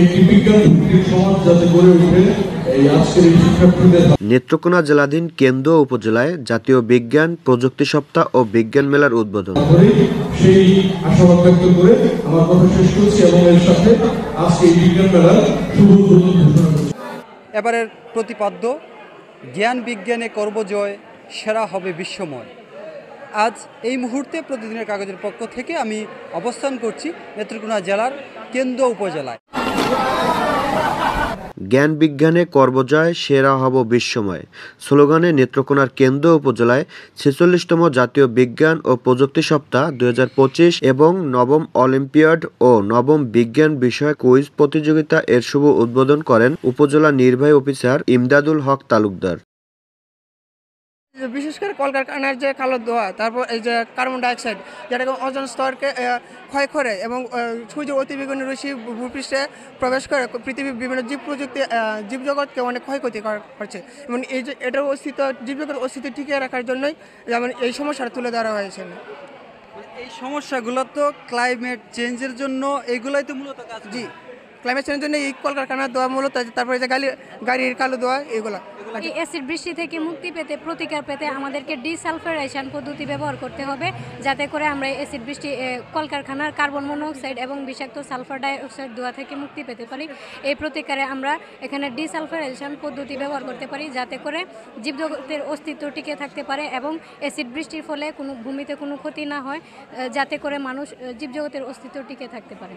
একটি বিজ্ঞান ভিত্তিক সমাজ যাতে গড়ে ওঠে এই আজকের এই শিক্ষার্থীদের। নেত্রকোনা জেলাধীন কেন্দ্র উপজেলায় জাতীয় বিজ্ঞান প্রযুক্তি সপ্তাহ ও বিজ্ঞান মেলার উদ্বোধন। সেই আশাবাদ ব্যক্ত করে আমার কথা শেষ করছি এবং এর সাথে আজকে এই বিজ্ঞান মেলার শুভ উদ্বোধন ঘোষণা করছি। এবারের প্রতিপাদ্য জ্ঞান বিজ্ঞানে করব জয়, সেরা হবে বিশ্বময়। আজ এই মুহূর্তে প্রতিদিনের কাগজের পক্ষ থেকে আমি অবস্থান করছি নেত্রকোনা জেলার কেন্দ্র উপজেলায়। জ্ঞান বিজ্ঞানে কর্মজয়, সেরা হব বিশ্বময় স্লোগানে নেত্রকোনার কেন্দ্র উপজেলায় ৪৬তম জাতীয় বিজ্ঞান ও প্রযুক্তি সপ্তাহ ২০২৫ এবং নবম অলিম্পিয়াড ও নবম বিজ্ঞান বিষয় কুইজ প্রতিযোগিতা এর শুভ উদ্বোধন করেন উপজেলা নির্বাহী অফিসার ইমদাদুল হক তালুকদার। বিশেষ করে কলকারখানার যে কালো ধোঁয়া, তারপর এই যে কার্বন ডাইঅক্সাইড, যেটা ওজোন স্তরকে ক্ষয় করে এবং সূর্য অতিবেগুনি রশ্মি ভূপৃষ্ঠে প্রবেশ করে পৃথিবীর বিভিন্ন জীবজগৎকে অনেক ক্ষয়ক্ষতি করছে এবং এই যে এটার অস্তিত্ব, জীবজগতের অস্তিত্ব টিকিয়ে রাখার জন্যই যেমন এই সমস্যাটা তুলে ধরা হয়েছে। এই সমস্যাগুলো তো ক্লাইমেট চেঞ্জের জন্য, এইগুলোই তো মূলত কাজ। জি, ক্লাইমেট চেঞ্জের জন্য এই কলকারখানার ধোঁয়া মূলত, তারপরে যে গাড়ির কালো ধোঁয়া, এগুলো। এই অ্যাসিড বৃষ্টি থেকে মুক্তি পেতে, প্রতিকার পেতে আমাদেরকে ডিসালফারেশন পদ্ধতি ব্যবহার করতে হবে, যাতে করে আমরা অ্যাসিড বৃষ্টি, কলকারখানার কার্বন মনোক্সাইড এবং বিষাক্ত সালফার ডাইঅক্সাইড ধোঁয়া থেকে মুক্তি পেতে পারি। এই প্রতিকারে আমরা এখানে ডিসালফারেশন পদ্ধতি ব্যবহার করতে পারি, যাতে করে জীবজগতের অস্তিত্ব টিকে থাকতে পারে এবং অ্যাসিড বৃষ্টির ফলে কোনো ভূমিতে কোনো ক্ষতি না হয়, যাতে করে মানুষ জীবজগতের অস্তিত্ব টিকে থাকতে পারে।